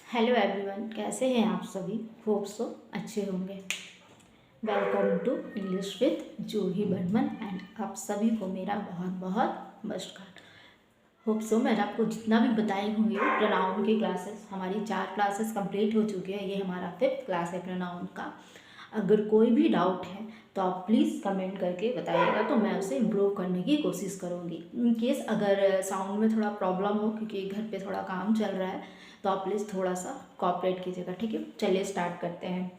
Hello everyone, कैसे हैं आप सभी। होप सो अच्छे होंगे। Welcome to English with Juhi Burman and आप सभी को मेरा बहुत बहुत नमस्कार। होप सो मैंने आपको जितना भी बताई होंगी प्रोनाउन की क्लासेस, हमारी 4 क्लासेस कंप्लीट हो चुकी है। ये हमारा 5th क्लास है प्रोनाउन का। अगर कोई भी डाउट है तो आप प्लीज़ कमेंट करके बताइएगा, तो मैं उसे इम्प्रूव करने की कोशिश करूँगी। इन केस अगर साउंड में थोड़ा प्रॉब्लम हो, क्योंकि घर पे थोड़ा काम चल रहा है, तो आप प्लीज़ थोड़ा सा कोऑपरेट कीजिएगा, ठीक है। चलिए स्टार्ट करते हैं।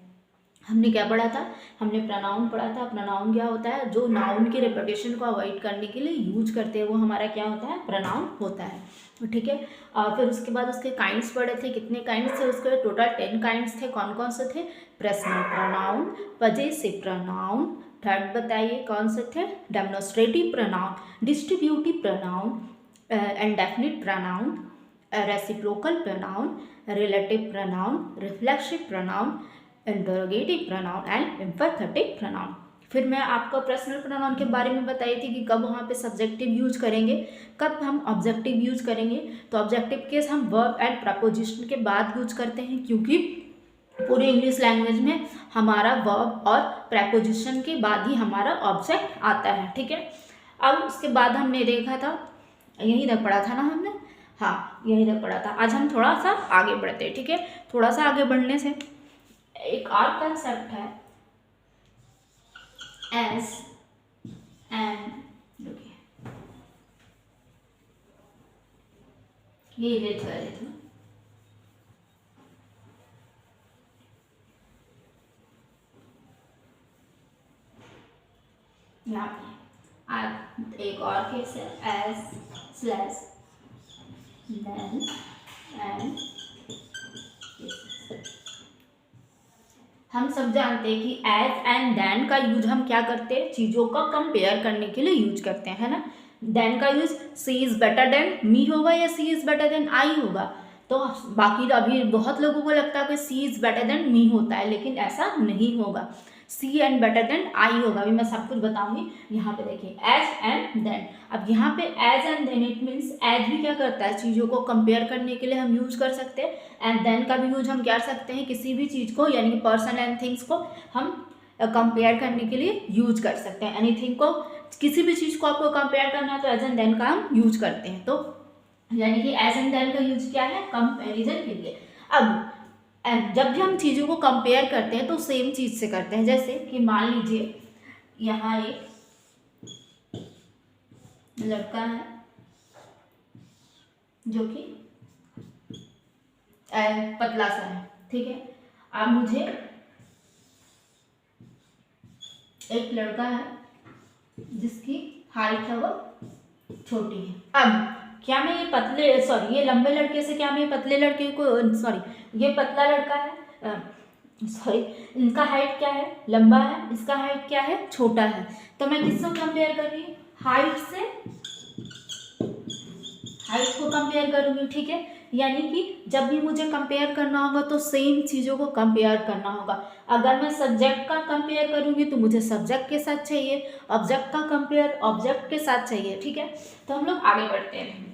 हमने क्या पढ़ा था? हमने प्रोनाउन पढ़ा था। प्रोनाउन क्या होता है? जो नाउन की रिपीटेशन को अवॉइड करने के लिए यूज करते हैं, वो हमारा क्या होता है? प्रोनाउन होता है, ठीक है। और फिर उसके बाद उसके काइंड्स पढ़े थे। कितने काइंड्स थे उसके? टोटल 10 काइंड्स थे। कौन कौन से थे? Personal pronoun, possessive pronoun, third बताइए कौन से थे? Demonstrative pronoun, distributive pronoun, indefinite pronoun, reciprocal pronoun, relative pronoun, reflexive pronoun, interrogative pronoun and emphatic pronoun. फिर मैं आपको पर्सनल प्रोनाउन के बारे में बताई थी कि कब वहाँ पे सब्जेक्टिव यूज करेंगे, कब हम ऑब्जेक्टिव यूज करेंगे। तो ऑब्जेक्टिव केस हम वर्ब एंड प्रपोजिशन के बाद यूज करते हैं, क्योंकि पूरी इंग्लिश लैंग्वेज में हमारा वर्ब और प्रपोजिशन के बाद ही हमारा ऑब्जेक्ट आता है, ठीक है। अब उसके बाद हमने देखा था, यहीं तक पढ़ा था ना हमने? हाँ, यहीं तक पढ़ा था। आज हम थोड़ा सा आगे बढ़ते हैं, ठीक है। थोड़ा सा आगे बढ़ने से एक और कंसेप्ट है एस एंड, देखिए ये रेड कर देती हूँ। यहाँ पे आज एक और केस है एस स्लैश देन एंड। हम सब जानते हैं कि एज एंड देन का यूज हम क्या करते हैं? चीज़ों का कंपेयर करने के लिए यूज करते हैं, है ना। देन का use C is better than me होगा या C is better than I होगा। तो बाकी अभी बहुत लोगों को लगता है कि सी इज़ बेटर देन मी होता है, लेकिन ऐसा नहीं होगा। सी एंड बेटर देन आई होगा। अभी मैं सब कुछ बताऊंगी। यहाँ पे देखिए एज एंड देन। अब यहाँ पे as and than it means as भी क्या करता है? चीज़ों को कंपेयर करने के लिए हम यूज कर सकते हैं। एंड देन का भी यूज हम क्या कर सकते हैं? किसी भी चीज़ को, यानी कि पर्सन एंड थिंग्स को हम कंपेयर करने के लिए यूज कर सकते हैं। एनीथिंग को, किसी भी चीज़ को आपको कंपेयर करना है तो एज एंड देन का हम यूज करते हैं। तो यानी कि एज एंड देन का यूज क्या है? कंपेरिजन के लिए। अब जब भी हम चीज़ों को कंपेयर करते हैं तो सेम चीज़ से करते हैं। जैसे कि मान लीजिए यहाँ एक लड़का है जो कि पतला सा है, ठीक है। अब मुझे एक लड़का है जिसकी हाइट है वो छोटी है। अब क्या मैं ये लंबे लड़के से क्या मैं पतले लड़के को, ये पतला लड़का है, इनका हाइट क्या है? लंबा है। इसका हाइट क्या है? छोटा है। तो मैं किससे कंपेयर कर रही हूँ? हाइट से हाइट को कंपेयर करूंगी, ठीक है। यानी कि जब भी मुझे कंपेयर करना होगा तो सेम चीज़ों को कंपेयर करना होगा। अगर मैं सब्जेक्ट का कंपेयर करूंगी तो मुझे सब्जेक्ट के साथ चाहिए, ऑब्जेक्ट का कंपेयर ऑब्जेक्ट के साथ चाहिए, ठीक है। तो हम लोग आगे बढ़ते हैं।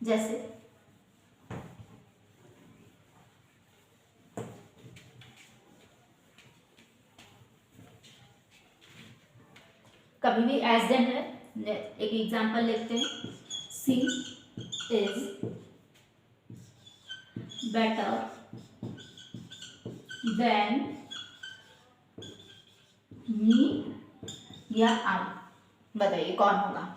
जैसे कभी भी एज देन है, एक एग्जांपल लेते हैं। सी इज बेटर देन मी या आई। बताइए कौन होगा?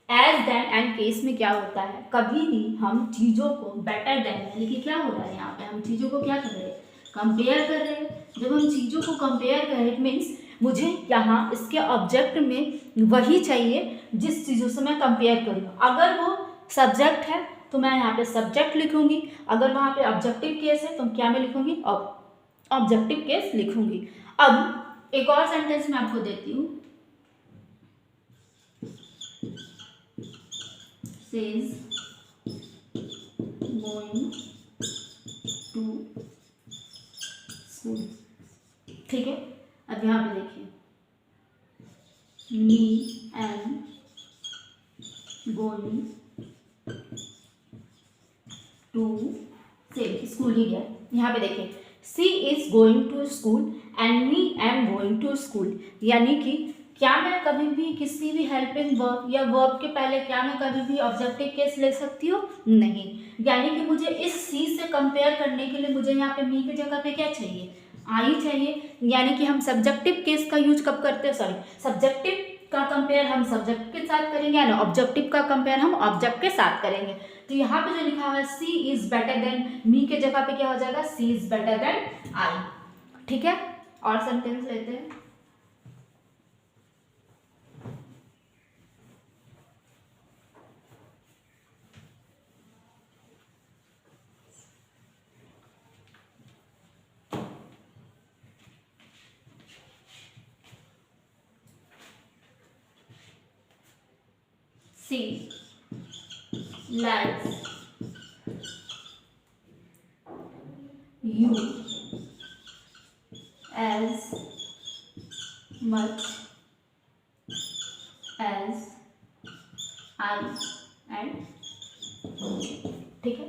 एज देन एंड केस में क्या होता है? कभी भी हम चीज़ों को बेटर देन, यानी कि क्या हो रहा है यहाँ पे? हम चीज़ों को क्या कर रहे हैं? कंपेयर कर रहे हैं। जब हम चीज़ों को कंपेयर कर रहे हैं, इट मीन्स मुझे यहाँ इसके ऑब्जेक्ट में वही चाहिए जिस चीज़ों से मैं कंपेयर करूँ। अगर वो सब्जेक्ट है तो मैं यहाँ पे सब्जेक्ट लिखूंगी। अगर वहाँ पे ऑब्जेक्टिव केस है तो क्या मैं लिखूंगी? ऑब्जेक्टिव केस लिखूंगी। अब एक और सेंटेंस मैं आपको देती हूँ। says going to school, ठीक है। अब यहाँ पे देखिए me am going to same school ही गया। यहाँ पे देखिए she is going to school and me am going to school, यानी कि क्या मैं कभी भी किसी भी हेल्पिंग वर्ब या वर्ब के पहले क्या मैं कभी भी ऑब्जेक्टिव केस ले सकती हूँ? नहीं। यानी कि मुझे इस सी से कंपेयर करने के लिए मुझे यहाँ पे मी की जगह पे क्या चाहिए? आई चाहिए। यानी कि हम सब्जेक्टिव केस का यूज कब करते हैं? सॉरी, सब्जेक्टिव का कंपेयर हम सब्जेक्ट के साथ करेंगे, यानी ऑब्जेक्टिव का कंपेयर हम ऑब्जेक्ट के साथ करेंगे। तो यहाँ पे जो लिखा हुआ है सी इज बेटर देन मी के जगह पे क्या हो जाएगा? सी इज बेटर देन आई। ठीक है, और सेंटेंस लेते हैं। She likes you as much as I and ठीक है।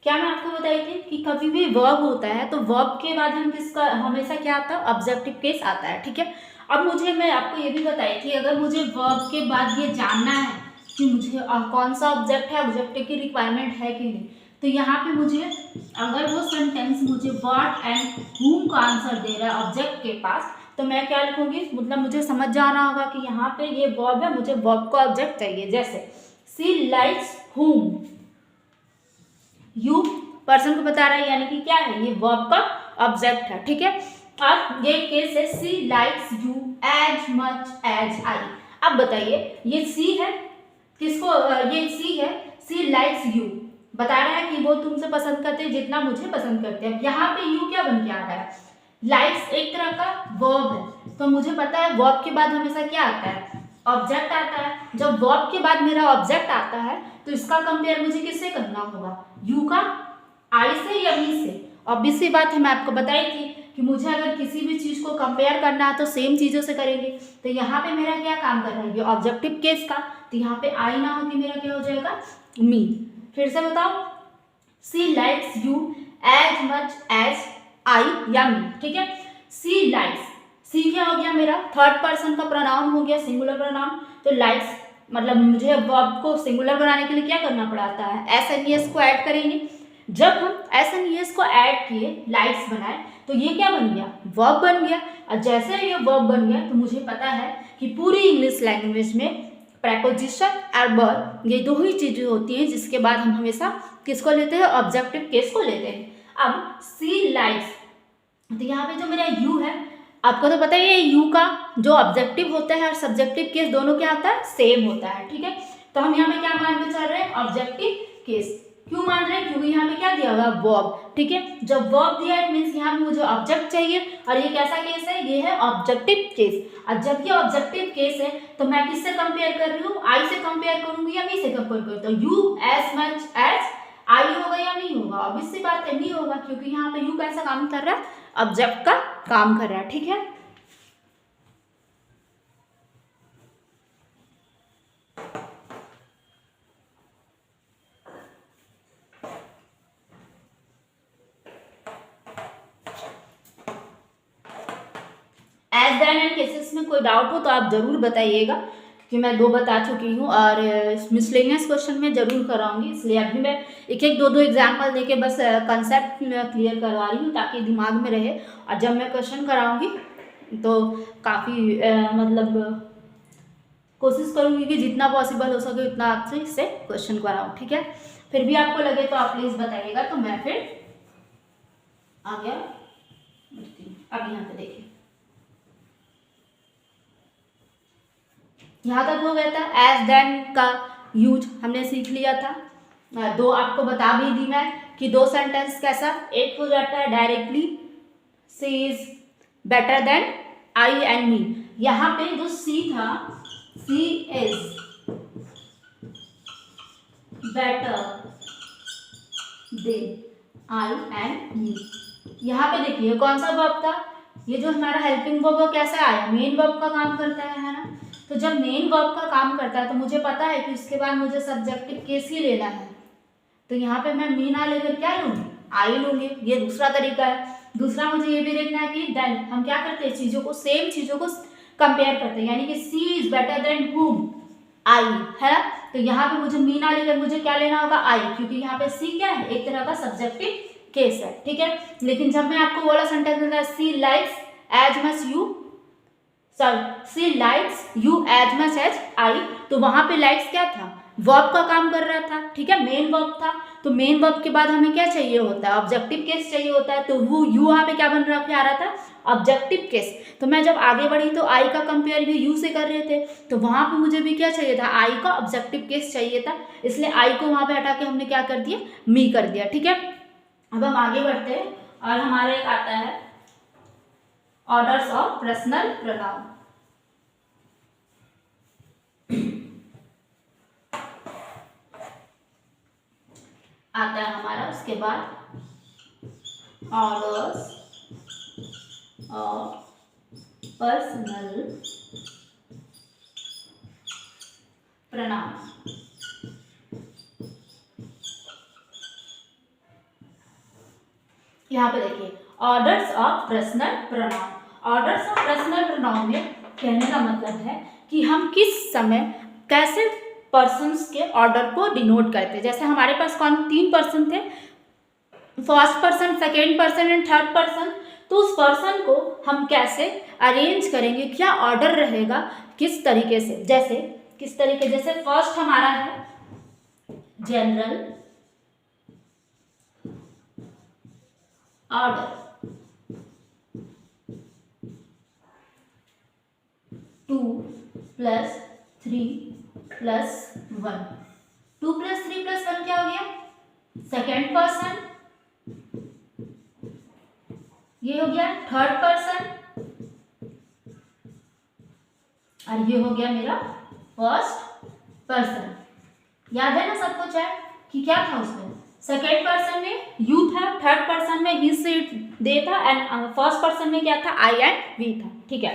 क्या मैं आपको बताई थी कि कभी भी वर्ब होता है तो वर्ब के बाद हम किसका हमेशा क्या आता है? ऑब्जेक्टिव केस आता है। ठीक है, अब मैं आपको ये भी बताई थी, अगर मुझे वर्ब के बाद ये जानना है कि मुझे कौन सा ऑब्जेक्ट है, ऑब्जेक्टिव की रिक्वायरमेंट है कि नहीं, तो यहाँ पे मुझे अगर वो सेंटेंस मुझे व्हाट एंड whom का आंसर दे रहा है ऑब्जेक्ट के पास, तो मैं क्या लिखूंगी? मतलब मुझे समझ जाना होगा कि यहाँ पे ये वर्ब है, मुझे वर्ब का ऑब्जेक्ट चाहिए। जैसे सी लाइक्स whom, यू पर्सन को बता रहा है, यानी कि क्या है? ये वर्ब का ऑब्जेक्ट है। ठीक है, अब ये केस है she likes you as much as I. अब बताइए ये सी है, किसको? ये सी है, सी लाइक्स यू, बता रहा है कि वो तुमसे पसंद करते हैं जितना मुझे पसंद करते हैं। यहाँ पे यू क्या बन के आ रहा है? लाइक्स एक तरह का वर्ब है, तो मुझे पता है वर्ब के बाद हमेशा क्या आता है? ऑब्जेक्ट आता है। जब वर्ब के बाद मेरा ऑब्जेक्ट आता है तो इसका कंपेयर मुझे किससे करना होगा? यू का आई से या मी से? ऑब्वियस सी बात है, मैं आपको बताई थी कि मुझे अगर किसी भी चीज़ को कंपेयर करना है तो सेम चीज़ों से करेंगे। तो यहाँ पे मेरा क्या काम कर रहा है? ये ऑब्जेक्टिव केस का, तो यहाँ पे आई ना हो कि मेरा क्या हो जाएगा? मी। फिर से बताओ, she likes you as much as I या मी। ठीक है, सी लाइक्स, सी क्या हो गया? मेरा थर्ड पर्सन का प्रोनाउन हो गया, सिंगुलर प्रोनाउन। तो लाइक्स मतलब मुझे वर्ब को सिंगुलर बनाने के लिए क्या करना पड़ता है? एस एन ई एस को ऐड करेंगे। जब हम एस एन ई एस को ऐड किए, लाइक्स बनाए, तो ये क्या बन गया? वर्ब बन गया। और जैसे ये वर्ब बन गया तो मुझे पता है कि पूरी इंग्लिश लैंग्वेज में प्रेपोजिशन और वर्ब ये दो ही चीजें होती हैं जिसके बाद हम हमेशा किसको लेते हैं? ऑब्जेक्टिव केस को लेते हैं। अब सी लाइक्स, तो यहाँ पे जो मेरा यू है, आपको तो पता ही है यू का जो ऑब्जेक्टिव होता है और सब्जेक्टिव केस दोनों क्या होता है? सेम होता है। ठीक है, तो हम यहाँ पे क्या मान के चल रहे हैं? Objective case. क्यों मान रहे हैं? क्योंकि यहाँ पे क्या दिया हुआ? वर्ब। ठीक है, जब वर्ब दिया है मीन्स यहाँ पे मुझे ऑब्जेक्ट चाहिए, और ये कैसा केस है? ये है ऑब्जेक्टिव केस। और जब ये ऑब्जेक्टिव केस है तो मैं किससे कंपेयर कर रही हूँ? आई से कंपेयर करूंगी या मी से कंपेयर करूँ? तो you as much as I होगा या नहीं होगा? ऑब्वियस सी बात है नहीं होगा, क्योंकि यहाँ पे यू कैसा काम कर रहा है? ऑब्जेक्ट का काम कर रहा है। ठीक है, एज देन एंड केसेस में कोई डाउट हो तो आप जरूर बताइएगा, क्योंकि मैं दो बता चुकी हूँ और मिसलेनियस क्वेश्चन में जरूर कराऊंगी, इसलिए अभी मैं एक एक दो एग्जाम्पल देके बस कंसेप्ट क्लियर करवा रही हूँ ताकि दिमाग में रहे, और जब मैं क्वेश्चन कराऊंगी तो काफ़ी मतलब कोशिश करूंगी कि जितना पॉसिबल हो सके उतना आपसे इससे क्वेश्चन कराऊँ। ठीक है, फिर भी आपको लगे तो आप प्लीज़ बताइएगा, तो मैं फिर आ गया। अब यहाँ पे देखिए, यहाँ तक हो गया था। एज देन का यूज हमने सीख लिया था। दो आपको बता भी दी मैं कि दो सेंटेंस कैसा, एक हो जाता है directly she is better than I and me. यहाँ पे जो सी था, she is better than I and me. यहाँ पे देखिए कौन सा वर्ब था? ये जो हमारा हेल्पिंग वर्ब कैसा आया? मेन वर्ब का काम करता है ना। तो जब मेन वर्ब का काम करता है तो मुझे पता है कि इसके बाद मुझे सब्जेक्टिव केस ही लेना है, तो यहाँ पे मैं मी ना लेकर क्या लूँगी? आई लूंगी, ये दूसरा तरीका है। दूसरा मुझे ये भी देखना है कि देन हम क्या करते हैं, चीज़ों को सेम चीज़ों को कंपेयर करते हैं, यानी कि सी इज बेटर देन हुम, आई है ना। तो यहाँ पे मुझे मी ना लेकर मुझे क्या लेना होगा, आई, क्योंकि यहाँ पे सी क्या है, एक तरह का सब्जेक्टिव केस है, ठीक है। लेकिन जब मैं आपको वाला सेंटेंस देता है she likes as much you, sorry she likes you as much as I, तो वहां पे लाइक्स क्या था, वर्ब का काम कर रहा था, ठीक है, मेन वर्ब था। तो मेन वर्ब के बाद हमें क्या चाहिए होता है, ऑब्जेक्टिव केस चाहिए होता है। तो वो यू यहाँ पे क्या बन रहा आ रहा था, ऑब्जेक्टिव केस। तो मैं जब आगे बढ़ी तो आई का कंपेयर भी यू से कर रहे थे, तो वहां पे मुझे भी क्या चाहिए था, आई का ऑब्जेक्टिव केस चाहिए था, इसलिए आई को वहां पे हटा के हमने क्या कर दिया, मी कर दिया, ठीक है। अब हम आगे बढ़ते हैं और हमारा एक आता है ऑर्डर्स ऑफ पर्सनल प्रोनाउन। आता है हमारा उसके बाद ऑर्डर्स ऑफ पर्सनल प्रोनाउन। यहाँ पे देखिए orders of personal pronoun. Orders of personal pronoun में कहने का मतलब है कि हम किस समय कैसे पर्सन्स के ऑर्डर को डिनोट करते हैं। जैसे हमारे पास कौन 3 पर्सन थे, first person, second person and third person. तो उस पर्सन को हम कैसे अरेंज करेंगे, क्या ऑर्डर रहेगा, किस तरीके से, जैसे किस तरीके, जैसे फर्स्ट हमारा है जनरल ऑर्डर, 2 + 3 + 1, 2 + 3 + 1 क्या हो गया, सेकेंड पर्सन, ये हो गया थर्ड पर्सन, और ये हो गया मेरा फर्स्ट पर्सन। याद है ना सब कुछ है कि क्या था उसमें, सेकेंड पर्सन में यू था, थर्ड पर्सन में ही से दे था, एंड फर्स्ट पर्सन में क्या था, आई एंड वी था, ठीक है।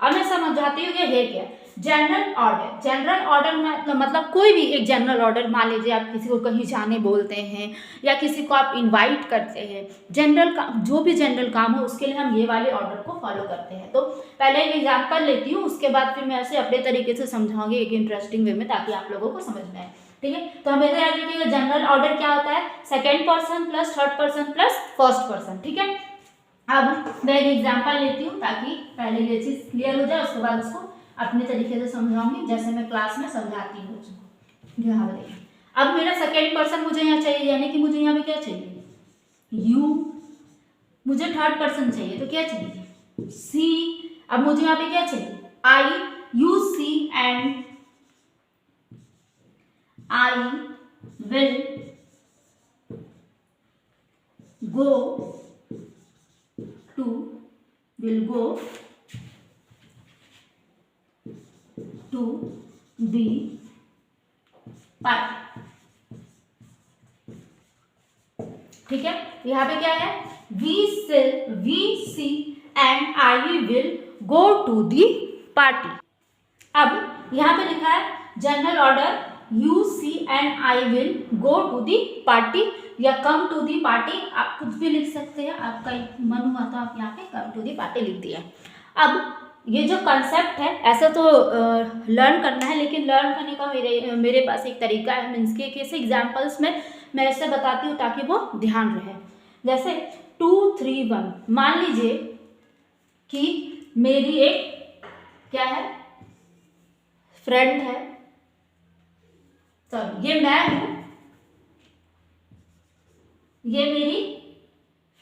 अब मैं समझाती हूँ ये है क्या, जनरल ऑर्डर। जनरल ऑर्डर में मतलब कोई भी एक जनरल ऑर्डर, मान लीजिए आप किसी को कहीं जाने बोलते हैं या किसी को आप इनवाइट करते हैं, जनरल का जो भी जनरल काम हो उसके लिए हम ये वाले ऑर्डर को फॉलो करते हैं। तो पहले एक एग्जाम्पल लेती हूँ, उसके बाद फिर मैं ऐसे अपने तरीके से समझाऊंगी एक इंटरेस्टिंग वे में, ताकि आप लोगों को समझ में आए, ठीक है। तो हमें याद रखिएगा जनरल ऑर्डर क्या होता है, second person plus third person plus first person, ठीक है। अब मैं एक एग्जाम्पल लेती हूँ ताकि पहले ये चीज़ क्लियर हो जाए, उसके बाद उसको अपने तरीके से समझाऊंगी जैसे मैं क्लास में समझाती हूँ उसको। यहाँ पे देखिए, अब मेरा सेकेंड पर्सन मुझे यहाँ चाहिए, यानी कि मुझे यहाँ पे क्या चाहिए, यू, मुझे थर्ड पर्सन चाहिए तो क्या चाहिए, सी। अब मुझे यहाँ पे क्या चाहिए, I, you she and I will go to the party, ठीक है। यहाँ पे क्या है, we she and I will go to the party. अब यहाँ पे लिखा है general order you she and I will go to the party या कम टू दी पार्टी, आप कुछ भी लिख सकते हैं, आपका मन हुआ तो आप यहाँ पे कम टू दी पार्टी लिख दिया। अब ये जो कंसेप्ट है ऐसा तो लर्न करना है, लेकिन लर्न करने का मेरे पास एक तरीका है, मीन्स के कैसे एग्जाम्पल्स में मैं ऐसे बताती हूँ ताकि वो ध्यान रहे। जैसे 2 3 1, मान लीजिए कि मेरी एक क्या है, फ्रेंड है, सॉरी ये मैं हूँ, ये मेरी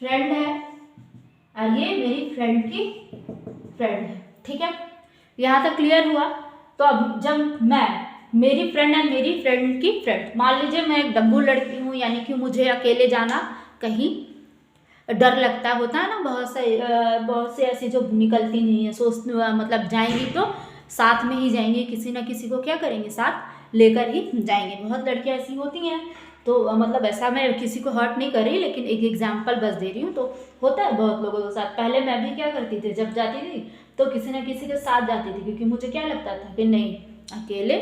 फ्रेंड है और ये मेरी फ्रेंड की फ्रेंड है, ठीक है। यहाँ तक क्लियर हुआ। तो अब जब मैं, मेरी फ्रेंड है मेरी फ्रेंड की फ्रेंड, मान लीजिए मैं एक डब्बू लड़की हूँ, यानी कि मुझे अकेले जाना कहीं डर लगता होता है ना, बहुत से ऐसी जो निकलती नहीं है, मतलब जाएंगी तो साथ में ही जाएंगे, किसी ना किसी को क्या करेंगे, साथ लेकर ही जाएंगे। बहुत लड़कियां ऐसी होती हैं, तो मतलब ऐसा मैं किसी को हर्ट नहीं कर रही, लेकिन एक एग्जांपल बस दे रही हूँ। तो होता है बहुत लोगों के साथ। पहले मैं भी क्या करती थी, जब जाती थी तो किसी न किसी के साथ जाती थी, क्योंकि मुझे क्या लगता था कि नहीं, अकेले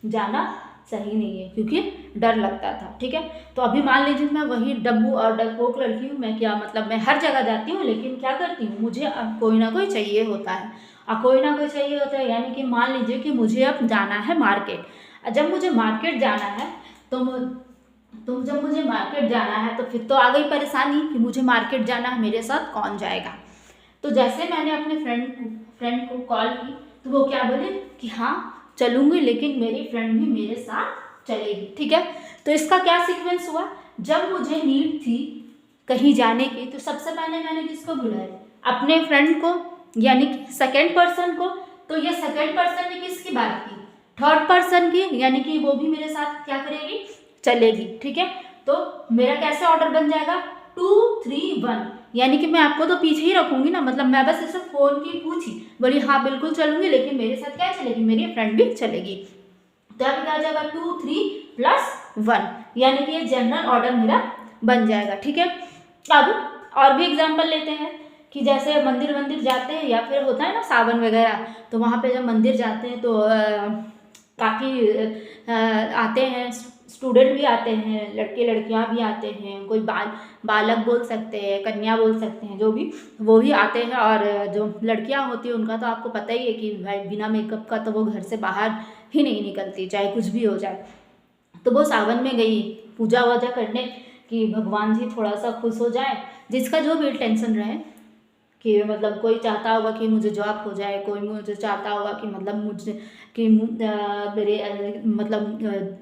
जाना सही नहीं है, क्योंकि डर लगता था, ठीक है। तो अभी मान लीजिए मैं वही डब्बू और डरपोक लड़की हूँ, मैं क्या मतलब मैं हर जगह जाती हूँ, लेकिन क्या करती हूँ, मुझे अब कोई ना कोई चाहिए होता है, और कोई ना कोई चाहिए होता है, यानी कि मान लीजिए कि मुझे अब जाना है मार्केट। जब मुझे मार्केट जाना है तो जब मुझे मार्केट जाना है तो फिर तो आ गई परेशानी कि मुझे मार्केट जाना है, मेरे साथ कौन जाएगा। तो जैसे मैंने अपने फ्रेंड को कॉल की तो वो क्या बोले कि हाँ चलूँगी, लेकिन मेरी फ्रेंड भी मेरे साथ चलेगी, ठीक है। तो इसका क्या सीक्वेंस हुआ, जब मुझे नीड थी कहीं जाने की तो सबसे पहले मैंने किसको बुलाया, अपने फ्रेंड को, यानी कि सेकेंड पर्सन को। तो ये सेकेंड पर्सन ने किसकी बात की, थर्ड पर्सन की, यानी कि वो भी मेरे साथ क्या करेगी, चलेगी, ठीक है। तो मेरा कैसे ऑर्डर बन जाएगा, 2 3 1, यानी कि मैं आपको तो पीछे ही रखूंगी ना, मतलब मैं बस इसे फोन की पूछी, बोली हाँ बिल्कुल चलूंगी, लेकिन मेरे साथ क्या चलेगी, मेरी फ्रेंड भी चलेगी। तो अभी क्या हो जाएगा 2 3 + 1, यानी कि ये जनरल ऑर्डर मेरा बन जाएगा, ठीक है। अब और भी एग्जाम्पल लेते हैं कि जैसे मंदिर वंदिर जाते हैं या फिर होता है ना सावन वगैरह, तो वहाँ पे जब मंदिर जाते हैं तो काफ़ी आते हैं, स्टूडेंट भी आते हैं, लड़के लड़कियां भी आते हैं, कोई बालक बोल सकते हैं, कन्या बोल सकते हैं, जो भी वो भी आते हैं। और जो लड़कियां होती हैं उनका तो आपको पता ही है कि भाई बिना मेकअप का तो वो घर से बाहर ही नहीं निकलती, चाहे कुछ भी हो जाए। तो वो सावन में गई पूजा वूजा करने कि भगवान जी थोड़ा सा खुश हो जाए, जिसका जो भी टेंशन रहे, कि मतलब कोई चाहता होगा कि मुझे जॉब हो जाए, कोई मुझे चाहता होगा कि मतलब मुझे कि मेरे मतलब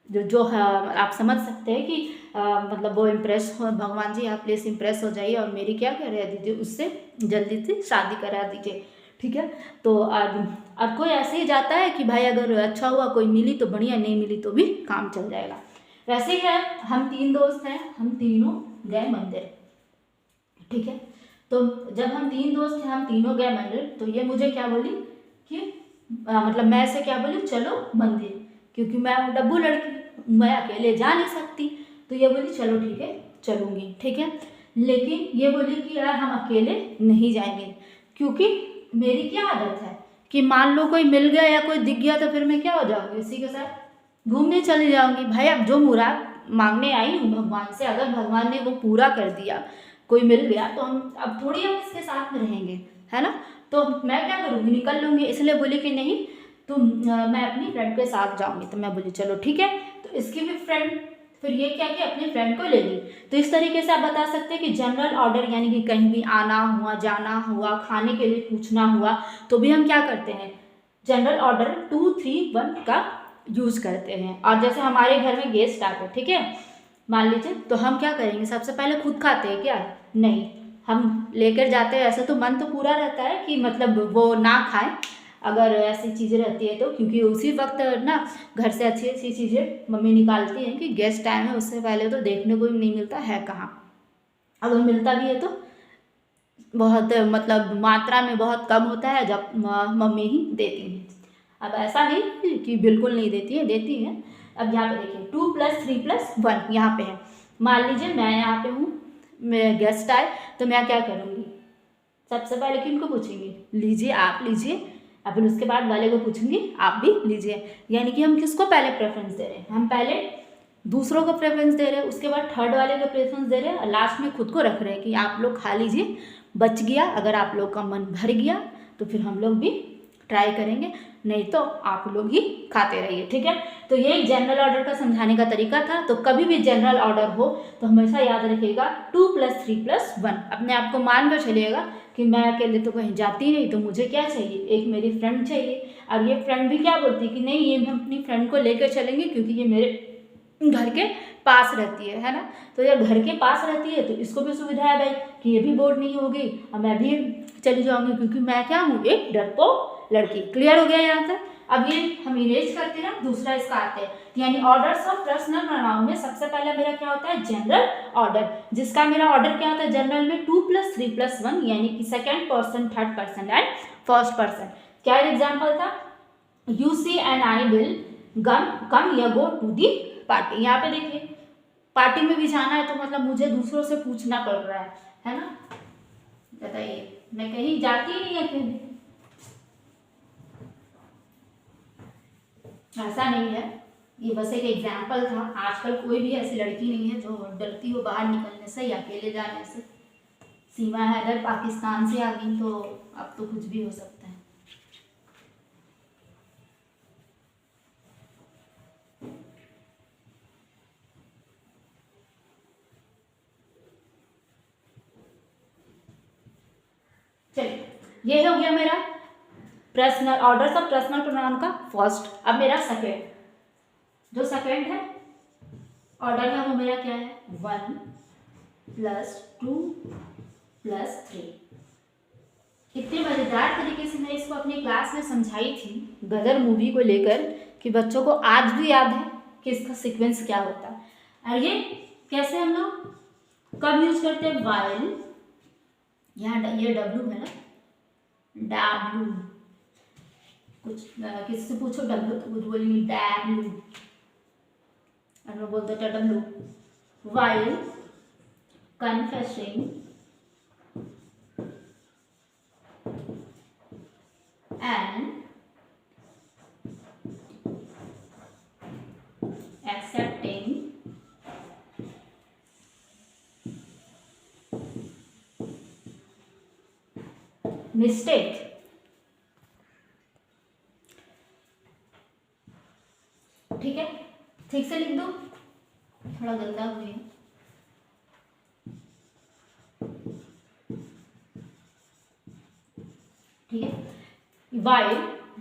जो है आप समझ सकते हैं कि मतलब वो इम्प्रेस हो, भगवान जी आप प्लीज़ इम्प्रेस हो जाइए और मेरी क्या करा दीजिए, उससे जल्दी से शादी करा दीजिए, ठीक है। तो अब कोई ऐसे ही जाता है कि भाई अगर अच्छा हुआ कोई मिली तो बढ़िया, नहीं मिली तो भी काम चल जाएगा। वैसे ही है, हम 3 दोस्त हैं, हम तीनों गए मंदिर, ठीक है। तो जब हम 3 दोस्त थे, हम तीनों गए मंदिर, तो ये मुझे क्या बोली कि मतलब मैं ऐसे क्या बोली, चलो मंदिर, क्योंकि मैं हूँ डब्बू लड़की, मैं अकेले जा नहीं सकती। तो ये बोली चलो ठीक है चलूँगी, ठीक है। लेकिन ये बोली कि यार हम अकेले नहीं जाएंगे, क्योंकि मेरी क्या आदत है कि मान लो कोई मिल गया या कोई दिख गया तो फिर मैं क्या हो जाऊँगी, उसी के साथ घूमने चली जाऊँगी। भाई अब जो मुराद मांगने आई हूँ भगवान से, अगर भगवान ने वो पूरा कर दिया, कोई मिल गया, तो हम अब थोड़ी हम इसके साथ में रहेंगे, है ना। तो मैं क्या करूँगी, निकल लूँगी। इसलिए बोली कि नहीं तुम मैं अपनी फ्रेंड के साथ जाऊँगी। तो मैं बोली चलो ठीक है। तो इसकी भी फ्रेंड फिर ये क्या कि अपनी फ्रेंड को ले ली। तो इस तरीके से आप बता सकते हैं कि जनरल ऑर्डर, यानी कि कहीं भी आना हुआ, जाना हुआ, खाने के लिए पूछना हुआ, तो भी हम क्या करते हैं, जनरल ऑर्डर 2 3 1 का यूज़ करते हैं। और जैसे हमारे घर में गेस्ट आते हैं, ठीक है, मान लीजिए, तो हम क्या करेंगे, सबसे पहले खुद खाते हैं क्या, नहीं, हम लेकर जाते हैं। ऐसा तो मन तो पूरा रहता है कि मतलब वो ना खाएं अगर ऐसी चीज़ें रहती है तो, क्योंकि उसी वक्त ना घर से अच्छी अच्छी चीज़ें मम्मी निकालती हैं कि गेस्ट आए हैं, उससे पहले तो देखने को भी नहीं मिलता है कहाँ, अगर मिलता भी है तो बहुत मतलब मात्रा में बहुत कम होता है, जब मम्मी ही देती हैं। अब ऐसा नहीं कि बिल्कुल नहीं देती है, देती हैं। अब यहाँ पे देखिए 2 + 3 + 1 यहाँ पे है। मान लीजिए मैं यहाँ पे हूँ, मेरे गेस्ट आए, तो मैं क्या करूँगी, सबसे पहले किनको पूछेंगी, लीजिए आप लीजिए, और फिर उसके बाद वाले को पूछूंगी आप भी लीजिए। यानी कि हम किसको पहले प्रेफरेंस दे रहे हैं, हम पहले दूसरों को प्रेफरेंस दे रहे हैं, उसके बाद थर्ड वाले को प्रेफरेंस दे रहे हैं, और लास्ट में खुद को रख रहे हैं कि आप लोग खा लीजिए, बच गया, अगर आप लोग का मन भर गया तो फिर हम लोग भी ट्राई करेंगे, नहीं तो आप लोग ही खाते रहिए, ठीक है। तो ये जनरल ऑर्डर का समझाने का तरीका था। तो कभी भी जनरल ऑर्डर हो तो हमेशा याद रखिएगा 2 + 3 + 1, अपने आप को मान कर चलिएगा कि मैं अकेले तो कहीं जाती नहीं, तो मुझे क्या चाहिए, एक मेरी फ्रेंड चाहिए। और ये फ्रेंड भी क्या बोलती है कि नहीं ये हम अपनी फ्रेंड को लेकर चलेंगे, क्योंकि ये मेरे घर के पास रहती है ना। तो ये घर के पास रहती है तो इसको भी सुविधा है भाई कि ये भी बोर नहीं होगी और मैं भी चली जाऊंगी, क्योंकि मैं क्या हूँ, एक डरपोक लड़की। क्लियर हो गया यहाँ तक। अब ये हम इरेज करते हैं, दूसरा इसका आते हैं, यानी ऑर्डर्स ऑफ पर्सनल प्रोनाउन में सबसे पहला मेरा क्या होता है, जनरल ऑर्डर, जिसका मेरा ऑर्डर क्या होता है जनरल में 2 + 3 + 1, यानी कि second person, third person and first person. क्या एग्जाम्पल था, you she and I will come या गो टू दी पार्टी। यहाँ पे देखिए पार्टी में भी जाना है तो मतलब मुझे दूसरों से पूछना पड़ रहा है ना। बताइए, मैं कहीं जाती ही नहीं अकेले, ऐसा नहीं है। ये बस एक एग्जाम्पल था। आजकल कोई भी ऐसी लड़की नहीं है जो डरती हो बाहर निकलने से या अकेले जाने से। सीमा हैदर पाकिस्तान से आ गई तो अब तो कुछ भी हो सकता है। चलिए, ये हो गया मेरा personal orders of personal pronoun का फर्स्ट। अब मेरा सेकेंड, जो सेकेंड है ऑर्डर है वो मेरा क्या है, 1 + 2 + 3। इतने मज़ेदार तरीके से मैं इसको अपनी क्लास में समझाई थी गदर मूवी को लेकर कि बच्चों को आज भी याद है कि इसका सीक्वेंस क्या होता है। और ये कैसे हम लोग कब यूज करते हैं, वाइल, यहाँ ये W है ना, W, कुछ किसी से पूछो W तो कुछ बोलेंगे W, और मैं बोलते थे W। While confessing and accepting mistake। ठीक है, ठीक से लिख दो, थोड़ा गंदा हुई है। ठीक है, वाइल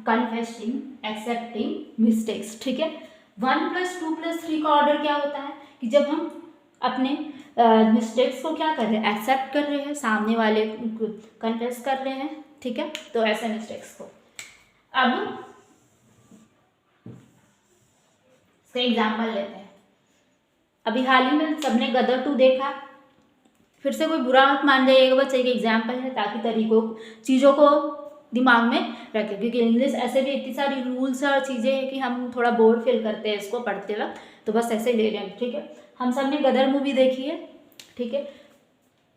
कन्फेसिंग एक्सेप्टिंग मिस्टेक्स। ठीक है, 1 + 2 + 3 का ऑर्डर क्या होता है कि जब हम अपने मिस्टेक्स को क्या कर रहे हैं, एक्सेप्ट कर रहे हैं, सामने वाले कन्फेस कर रहे हैं। ठीक है, तो ऐसे मिस्टेक्स को अब इसका एग्जाम्पल लेते हैं। अभी हाल ही में सबने गदर 2 देखा, फिर से कोई बुरा मत मान जाइएगा, बस एक एग्जाम्पल है ताकि तरीकों चीज़ों को दिमाग में रखें, क्योंकि इंग्लिश ऐसे भी इतनी सारी रूल्स और चीज़ें हैं कि हम थोड़ा बोर फील करते हैं इसको पढ़ते वक्त, तो बस ऐसे ले रहे हैं। ठीक है, हम सब ने गदर मूवी देखी है। ठीक है,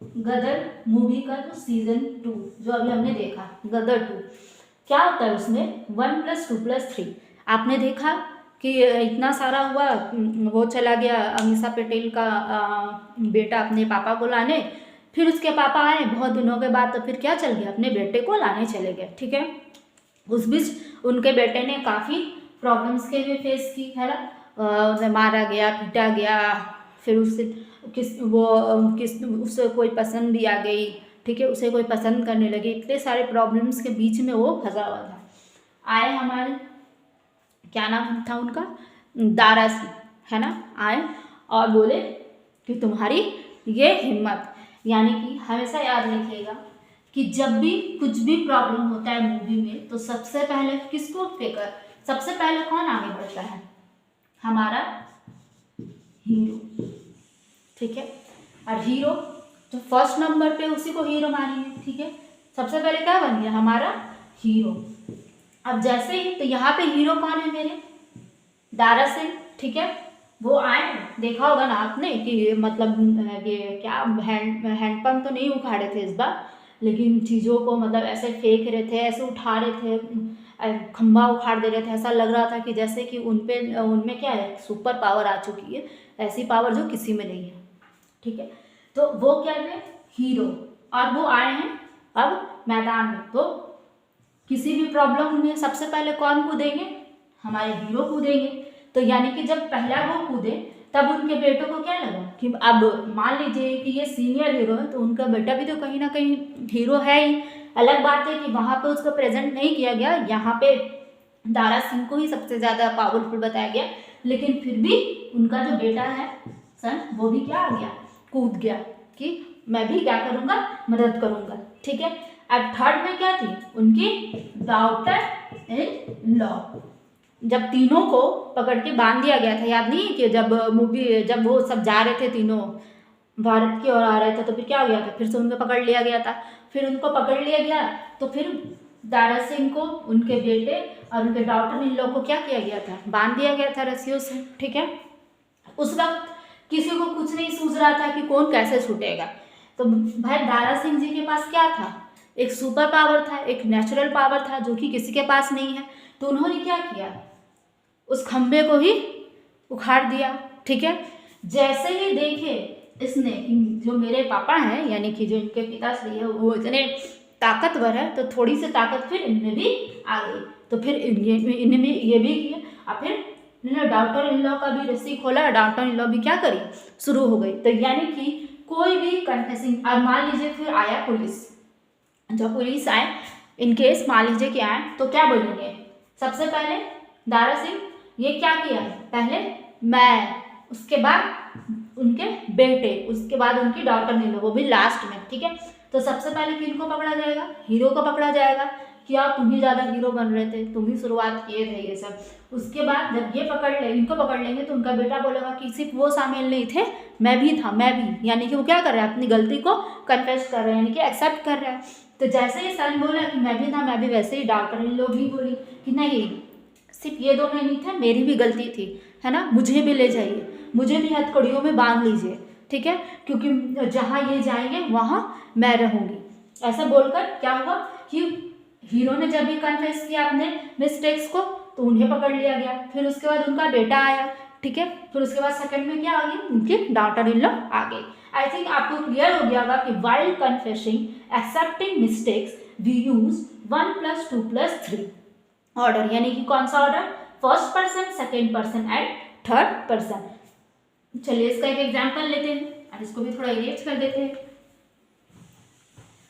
गदर मूवी का जो सीजन 2 जो अभी हमने देखा, गदर 2 क्या होता है उसमें 1 + 2 + 3 आपने देखा कि इतना सारा हुआ, वो चला गया अमीषा पटेल का बेटा अपने पापा को लाने, फिर उसके पापा आए बहुत दिनों के बाद, तो फिर क्या चल गया, अपने बेटे को लाने चले गए। ठीक है, उस बीच उनके बेटे ने काफ़ी प्रॉब्लम्स के भी फेस की, है ना, उसे मारा गया, पीटा गया, फिर उससे उससे कोई पसंद भी आ गई। ठीक है, उसे कोई पसंद करने लगी, इतने सारे प्रॉब्लम्स के बीच में वो फंसा हुआ था। आए हमारे, क्या नाम था उनका, दारा सिंह, है ना, आए और बोले कि तुम्हारी ये हिम्मत, यानी कि हमेशा याद रखिएगा कि जब भी कुछ भी प्रॉब्लम होता है मूवी में तो सबसे पहले किसको फेकर, सबसे पहले कौन आगे बढ़ता है, हमारा हीरो। ठीक है, और हीरो जो फर्स्ट नंबर पे उसी को हीरो मानेंगे। ठीक है, सबसे पहले क्या बन गया, हमारा हीरो। अब जैसे ही, तो यहाँ पे हीरो कौन है मेरे, दारा सिंह। ठीक है, वो आए, देखा होगा ना आपने कि मतलब ये क्या हैंडपंप तो नहीं उखाड़े थे इस बार, लेकिन चीज़ों को मतलब ऐसे फेंक रहे थे, ऐसे उठा रहे थे, खंभा उखाड़ दे रहे थे। ऐसा लग रहा था कि जैसे कि उनमें क्या है, सुपर पावर आ चुकी है, ऐसी पावर जो किसी में नहीं है। ठीक है, तो वो क्या है, हीरो, और वो आए हैं अब मैदान में। तो किसी भी प्रॉब्लम में सबसे पहले कौन कूदेंगे, हमारे हीरो कूदेंगे। तो यानी कि जब पहला वो कूदे तब उनके बेटों को क्या लगा कि अब मान लीजिए कि ये सीनियर हीरो है तो उनका बेटा भी तो कहीं ना कहीं हीरो है ही। अलग बात है कि वहाँ पे उसको प्रेजेंट नहीं किया गया, यहाँ पे दारा सिंह को ही सबसे ज़्यादा पावरफुल बताया गया, लेकिन फिर भी उनका जो बेटा है सन, वो भी क्या आ गया, कूद गया कि मैं भी क्या करूँगा, मदद करूँगा। ठीक है, अब थर्ड में क्या थी, उनकी डॉटर इन लॉ। जब तीनों को पकड़ के बांध दिया गया था, याद नहीं कि जब वो सब जा रहे थे, तीनों भारत की ओर आ रहे थे, तो फिर क्या हो गया था, फिर से उनको पकड़ लिया गया था। फिर उनको पकड़ लिया गया तो फिर दारा सिंह को, उनके बेटे और उनके डॉटर इन लोग को क्या किया गया था, बांध दिया गया था रस्सियों से। ठीक है, उस वक्त किसी को कुछ नहीं सूझ रहा था कि कौन कैसे छूटेगा। तो भाई दारा सिंह जी के पास क्या था, एक सुपर पावर था, एक नेचुरल पावर था जो कि किसी के पास नहीं है। तो उन्होंने क्या किया, उस खंबे को ही उखाड़ दिया, ठीक है। जैसे ही देखे इसने जो मेरे पापा हैं, यानी कि जो इनके पिताश्री है, वो इतने ताकतवर है, तो थोड़ी सी ताकत फिर इनमें भी आ गई। तो फिर इनमें ये भी किया, और फिर इन्होंने डॉक्टर इन लॉ का भी रस्सी खोला, डॉक्टर इन लॉ भी क्या करी, शुरू हो गई। तो यानी कि कोई भी कन्फेसिंग, और मान लीजिए फिर आया पुलिस, जब पुलिस आए, इन केस मान लीजिए कि आए, तो क्या बोलेंगे, सबसे पहले दारा सिंह ये क्या किया, पहले मैं, उसके बाद उनके बेटे, उसके बाद उनकी डॉटर इन लॉ, वो भी लास्ट में, ठीक है। तो सबसे पहले किनको पकड़ा जाएगा, हीरो को पकड़ा जाएगा, क्या तुम ही ज़्यादा हीरो बन रहे थे, तुम ही शुरुआत किए थे ये सब। उसके बाद जब ये इनको पकड़ लेंगे, तो उनका बेटा बोलेगा कि सिर्फ वो शामिल नहीं थे, मैं भी था, मैं भी, यानी कि वो क्या कर रहा है, अपनी गलती को कन्फेस कर रहे हैं, यानी कि एक्सेप्ट कर रहा है। तो जैसे ही सन बोला कि मैं भी था, मैं भी, वैसे ही डॉक्टर इन लोग भी बोली कि नहीं, सिर्फ ये दोनों नहीं थे, मेरी भी गलती थी, है ना, मुझे भी ले जाइए, मुझे भी हथकड़ियों में बांध लीजिए, ठीक है, क्योंकि जहाँ ये जाएंगे वहाँ मैं रहूँगी। ऐसा बोलकर क्या हुआ कि हीरो ने जब भी कन्फेस किया अपने मिस्टेक्स को, तो उन्हें पकड़ लिया गया। फिर उसके बाद उनका बेटा आया, ठीक है। फिर उसके बाद सेकंड में क्या आ गई, उनके डॉटर इन लॉ आ गई। आई थिंक आपको क्लियर हो गया होगा कि while confessing accepting mistakes we use 1 + 2 + 3 order, यानी कि कौन सा order, first person, second person and third person. चलिए इसका एक एग्जाम्पल लेते हैं और इसको भी थोड़ा इरेज कर देते हैं।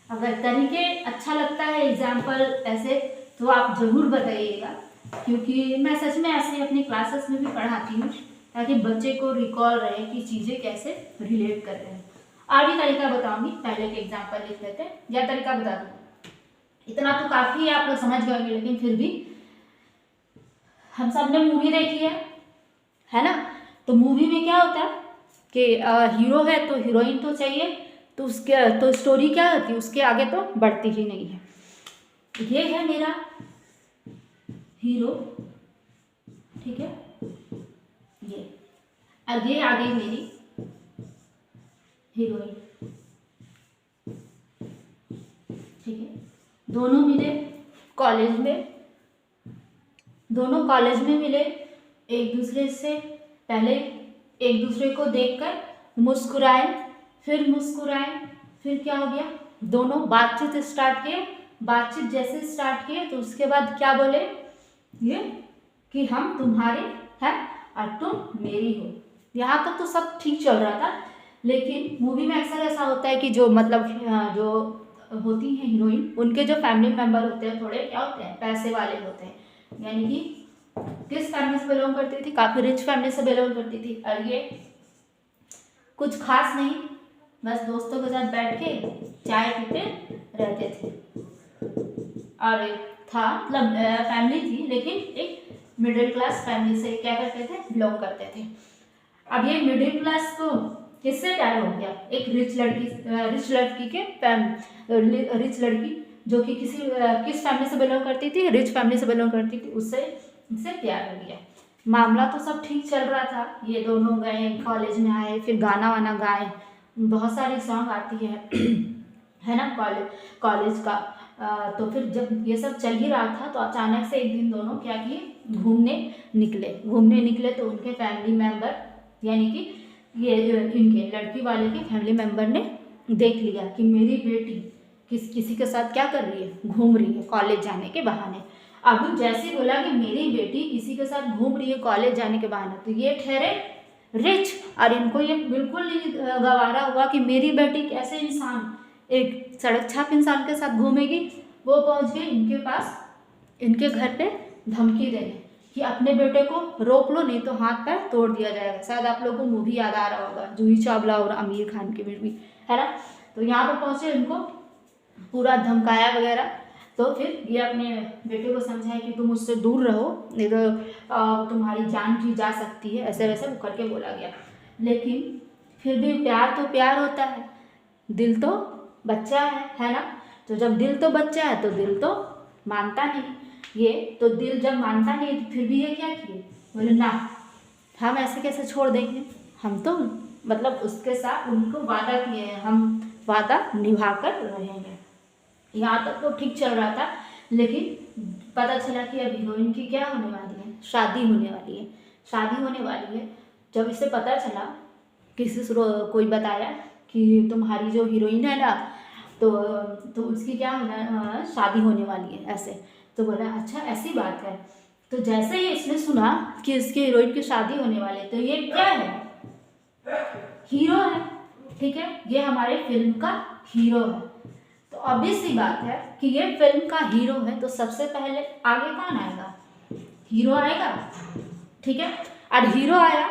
अगर तरीके अच्छा लगता है एग्जाम्पल ऐसे, तो आप जरूर बताइएगा, क्योंकि मैं सच में ऐसे ही अपनी क्लासेस में भी पढ़ाती हूँ, ताकि बच्चे को रिकॉल रहे कि चीज़ें कैसे रिलेट कर रहे हैं। और भी तरीका बताऊंगी, पहले एक एग्जाम्पल लिख लेते हैं, या तरीका बता दूँ, इतना तो काफ़ी है, आप लोग समझ गए, लेकिन फिर भी हम सब ने मूवी देखी है ना। तो मूवी में क्या होता है कि हीरो है तो हीरोइन तो चाहिए, तो उसके तो स्टोरी क्या होती है, उसके आगे तो बढ़ती ही नहीं है। ये है मेरा हीरो, ठीक है, ये, और ये आ गई मेरी हीरोइन, ठीक है। दोनों मिले कॉलेज में, दोनों कॉलेज में मिले, एक दूसरे से पहले एक दूसरे को देखकर मुस्कुराए, फिर क्या हो गया, दोनों बातचीत स्टार्ट किए, बातचीत जैसे स्टार्ट किए, तो उसके बाद क्या बोले, ये कि हम तुम्हारे हैं और तुम मेरी हो। यहाँ तक तो सब ठीक चल रहा था, लेकिन मूवी में अक्सर ऐसा होता है कि जो मतलब जो होती हैं हीरोइन, उनके जो फैमिली मेंबर होते हैं, थोड़े क्या होते हैं, पैसे वाले होते हैं, यानी कि किस फैमिली से बिलोंग करती थी, काफ़ी रिच फैमिली से बिलोंग करती थी। और ये कुछ खास नहीं, बस दोस्तों के साथ बैठ के चाय पीते रहते थे, और था मतलब फैमिली थी, लेकिन एक मिडिल क्लास फैमिली से क्या करते थे, बिलोंग करते थे। अब ये मिडिल क्लास को किससे प्यार हो गया, एक रिच लड़की के रिच लड़की जो कि किस फैमिली से बिलोंग करती थी, रिच फैमिली से बिलोंग करती थी, उससे प्यार हो गया। मामला तो सब ठीक चल रहा था, ये दोनों गए कॉलेज में, आए, फिर गाना वाना गाए, बहुत सारी सॉन्ग आती है ना कॉलेज का। तो फिर जब ये सब चल ही रहा था, तो अचानक से एक दिन दोनों क्या किए, घूमने निकले, तो उनके फैमिली मेंबर, यानी कि ये इनके लड़की वाले के फैमिली मेंबर ने देख लिया कि मेरी बेटी किसी के साथ क्या कर रही है, घूम रही है कॉलेज जाने के बहाने। अब जैसे बोला कि मेरी बेटी किसी के साथ घूम रही है कॉलेज जाने के बहाने, तो ये ठहरे रिच, और इनको ये बिल्कुल नहीं गवारा हुआ कि मेरी बेटी कैसे इंसान एक सड़क छाप इंसान के साथ घूमेगी। वो पहुंच गए इनके पास, इनके घर पे धमकी देने कि अपने बेटे को रोक लो, नहीं तो हाथ पैर तोड़ दिया जाएगा। शायद आप लोगों को मूवी याद आ रहा होगा, जूही चावला और आमिर खान की मूवी, है ना। तो यहाँ पर पहुंचे, इनको पूरा धमकाया वगैरह। तो फिर ये अपने बेटे को समझाया कि तुम उससे दूर रहो, नहीं तो तुम्हारी जान भी जा सकती है, ऐसे वैसे वो करके बोला गया। लेकिन फिर भी प्यार तो प्यार होता है, दिल तो बच्चा है ना। तो जब दिल तो बच्चा है, तो दिल तो मानता नहीं। ये तो दिल जब मानता नहीं, तो फिर भी ये क्या किए, बोले ना, हम ऐसे कैसे छोड़ देंगे, हम तो मतलब उसके साथ उनको वादा किए हैं, हम वादा निभा कर रहेंगे। यहाँ तक तो ठीक चल रहा था, लेकिन पता चला कि अब हीरोइन की क्या होने वाली है, शादी होने वाली है। शादी होने वाली है। जब इसे पता चला, किसी से कोई बताया कि तुम्हारी जो हीरोइन है ना, तो उसकी क्या होना, शादी होने वाली है ऐसे। तो बोला अच्छा ऐसी बात है। तो जैसे ही इसने सुना कि इसके हीरोइन की शादी होने वाली है, तो ये क्या है, हीरो है, ठीक है, ये हमारे फिल्म का हीरो है। तो ऑब्वियस सी बात है कि ये फिल्म का हीरो है, तो सबसे पहले आगे कौन आएगा, हीरो आएगा, ठीक है। और हीरो आया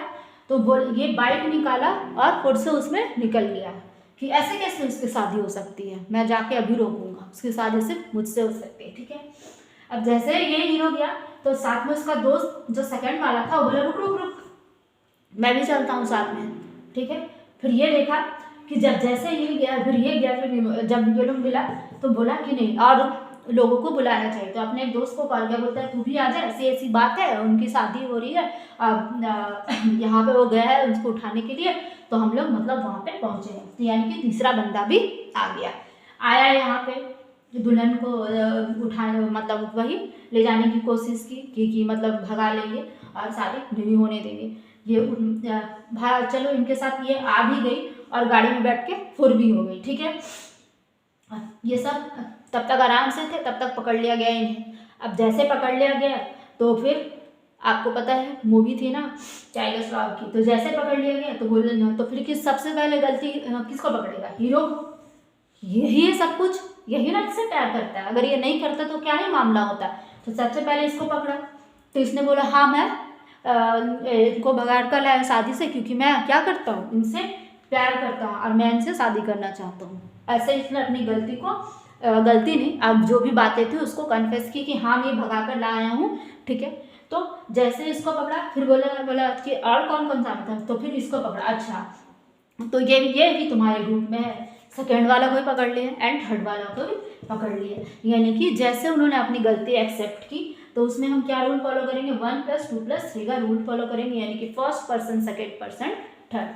तो बोल, ये बाइक निकाला और फुट से उसमें निकल गया कि ऐसे कैसे उसकी शादी हो सकती है, मैं जाके अभी रोकूंगा, उसकी शादी सिर्फ मुझसे हो सकती है, ठीक है। अब जैसे ये हीरो गया तो साथ में उसका दोस्त जो सेकंड वाला था वो बोला रुक रुक रुक, मैं भी चलता हूँ साथ में, ठीक है। फिर ये देखा कि जब जैसे ये गया फिर ये गया, फिर जब ये लोग मिला तो बोला कि नहीं और लोगों को बुलाना चाहिए। तो अपने एक दोस्त को कॉल किया, बोलता है तू भी आ जा, ऐसी ऐसी बात है, उनकी शादी हो रही है, यहाँ पे वो गया है उसको उठाने के लिए, तो हम लोग मतलब वहाँ पे पहुँचे हैं। तो यानी कि तीसरा बंदा भी आ गया, आया यहाँ पे दुल्हन को उठाने, मतलब वही ले जाने की कोशिश की कि मतलब भगा लेंगे और शादी नहीं होने देंगे। ये चलो इनके साथ ये आ भी गई और गाड़ी में बैठ के फुर भी हो गई, ठीक है। ये सब तब तक आराम से थे, तब तक पकड़ लिया गया इन्हें। अब जैसे पकड़ लिया गया तो फिर आपको पता है मूवी थी ना टाइगर श्रॉफ की, तो जैसे पकड़ लिया गया तो बोले ना, तो फिर किस सबसे पहले गलती किसको पकड़ेगा, हीरो। यही है सब कुछ, यही ना इससे प्यार करता है, अगर ये नहीं करता तो क्या ही मामला होता। तो सबसे पहले इसको पकड़ा तो इसने बोला हाँ मैं इनको भगाड़ कर लाया शादी से, क्योंकि मैं क्या करता हूँ, इनसे प्यार करता हूँ और मैं इनसे शादी करना चाहता हूँ। ऐसे इसने अपनी गलती को गलती नहीं, अब जो भी बातें थी उसको कन्फेस की कि हाँ मैं भगा कर लाया हूँ, ठीक है। तो जैसे इसको पकड़ा फिर बोला कि और कौन कौन सा था, तो फिर इसको पकड़ा, अच्छा तो ये भी तुम्हारे ग्रुप में है। सेकेंड वाला को भी पकड़ लिया एंड थर्ड वाला को भी पकड़ लिया। यानी कि जैसे उन्होंने अपनी गलती एक्सेप्ट की, तो उसमें हम क्या रूल फॉलो करेंगे, 1+2+3 का रूल फॉलो करेंगे, यानी कि first person, second person, third.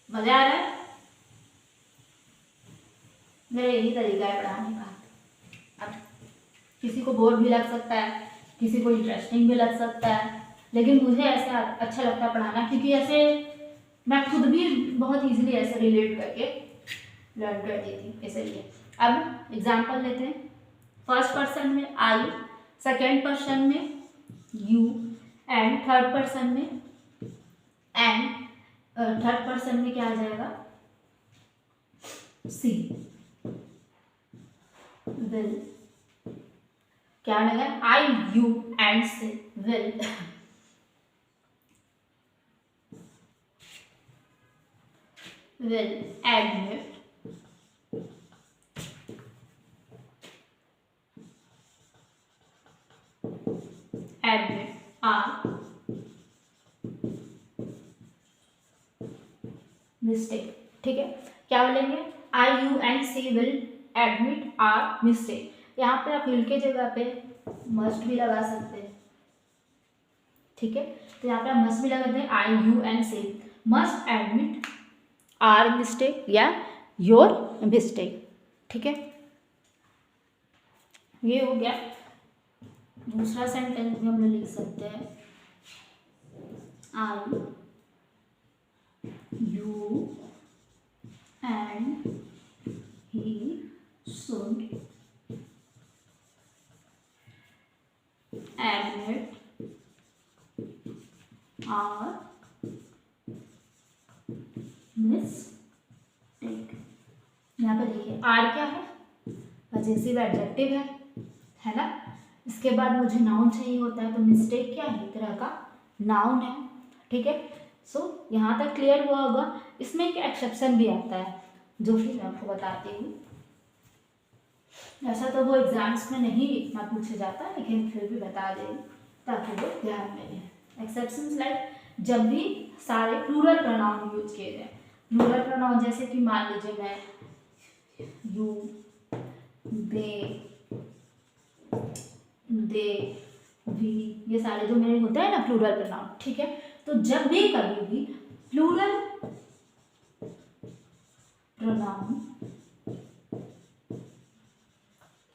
मजा आ रहा है, मेरा यही तरीका है पढ़ाने का। अब किसी को बोर भी लग सकता है, किसी को इंटरेस्टिंग भी लग सकता है, लेकिन मुझे ऐसे अच्छा लगता है पढ़ाना, क्योंकि ऐसे मैं खुद भी बहुत इजीली ऐसे रिलेट करके लर्न कर देती हूँ, इसलिए। अब एग्जांपल लेते हैं, फर्स्ट पर्सन में आई, सेकेंड पर्सन में यू एंड थर्ड पर्सन में क्या आ जाएगा, सी, विल। क्या लगा, I you and she, will. will admit, are mistake, ठीक है। क्या बोलेंगे, I you and she will admit our mistake. यहाँ पे आप विल के जगह पे मस्ट भी लगा सकते हैं, ठीक है। तो यहाँ पे आप मस्ट भी लगा सकते हैं, I you and she must admit our mistake या योर मिस्टेक, ठीक है। ये हो गया। दूसरा सेंटेंस भी हम लोग लिख सकते हैं, I you and he should admit our mistake. यहाँ पे देखिए आर क्या है, पजेसिव एडजेक्टिव है ना। इसके बाद मुझे नाउन चाहिए होता है, तो मिस्टेक क्या है, एक तरह का नाउन है, ठीक है। सो यहाँ तक क्लियर हुआ होगा। इसमें एक एक्सेप्शन भी आता है जो कि मैं आपको बताती हूँ। ऐसा तो वो एग्जाम्स में नहीं इतना पूछा जाता, लेकिन फिर भी बता दें ताकि वो ध्यान में रहे। एक्सेप्शंस लाइक जब भी सारे प्लूरल प्रोनाउन यूज किए जाए, प्लूरल प्रोनाउन जैसे कि मान लीजिए मैं, यू, दे, वी, ये सारे जो मेरे होते हैं ना प्लूरल प्रोनाउन, ठीक है। तो जब भी कभी भी प्लूरल प्रोनाउन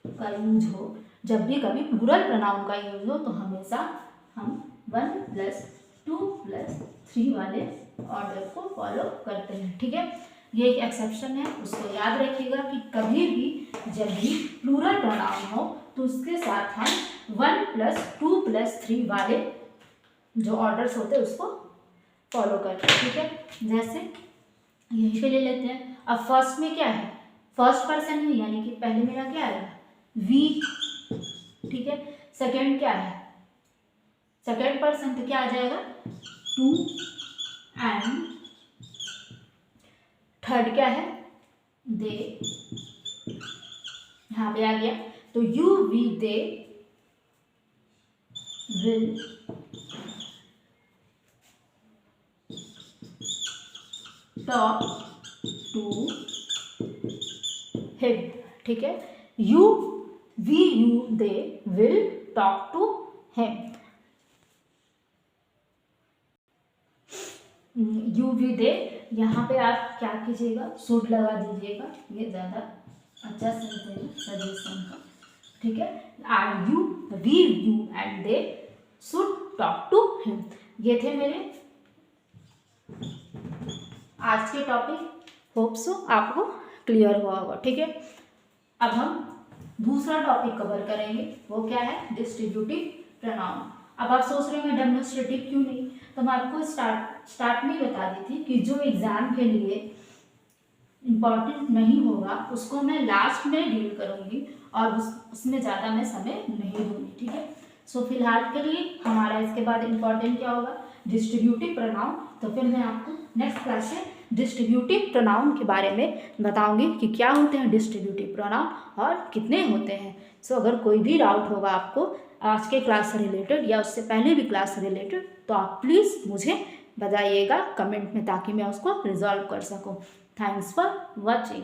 का यूज हो, जब भी कभी प्लूरल प्रोनाउन का यूज हो, तो हमेशा हम 1+2+3 वाले ऑर्डर को फॉलो करते हैं। ठीक है, ये एक एक्सेप्शन है, उसको याद रखिएगा कि कभी भी जब भी प्लूरल प्रोनाउन हो तो उसके साथ हम 1+2+3 वाले जो ऑर्डर्स होते हैं उसको फॉलो करते हैं। ठीक है, जैसे यहीं पे ले लेते हैं। अब फर्स्ट में क्या है, फर्स्ट पर्सन है, यानी कि पहले मेरा क्या आएगा, वी। ठीक है, सेकंड क्या है, सेकंड पर्सन तो क्या आ जाएगा, टू। एंड थर्ड क्या है, दे, यहाँ पे आ गया। तो you we they will talk to him. ठीक है, you we you they will talk to him. You we they, यहाँ पे आप क्या कीजिएगा, शुड लगा दीजिएगा, ये ज़्यादा अच्छा सजेशन है। ठीक है, are you we you and they should talk to him. ये थे मेरे आज के टॉपिक, होप सो आपको क्लियर हुआ होगा। ठीक है, अब हम दूसरा टॉपिक कवर करेंगे, वो क्या है, डिस्ट्रीब्यूटिव प्रोनाउन। अब आप सोच रहे हैं डेमोन्स्ट्रेटिव क्यों नहीं, तो मैं आपको स्टार्ट में बता दी थी कि जो एग्जाम के लिए इम्पॉर्टेंट नहीं होगा उसको मैं लास्ट में डील करूँगी और उसमें ज़्यादा मैं समय नहीं दूंगी। ठीक है, सो फिलहाल के लिए हमारा इसके बाद इम्पॉर्टेंट क्या होगा, डिस्ट्रीब्यूटिव प्रोनाउन। तो फिर मैं आपको नेक्स्ट क्लास से डिस्ट्रीब्यूटिव प्रोनाउन के बारे में बताऊंगी कि क्या होते हैं डिस्ट्रीब्यूटिव प्रोनाउन और कितने होते हैं। सो अगर कोई भी डाउट होगा आपको आज के क्लास से रिलेटेड या उससे पहले भी क्लास से रिलेटेड, तो आप प्लीज़ मुझे बताइएगा कमेंट में, ताकि मैं उसको रिजॉल्व कर सकूं। Thanks for watching.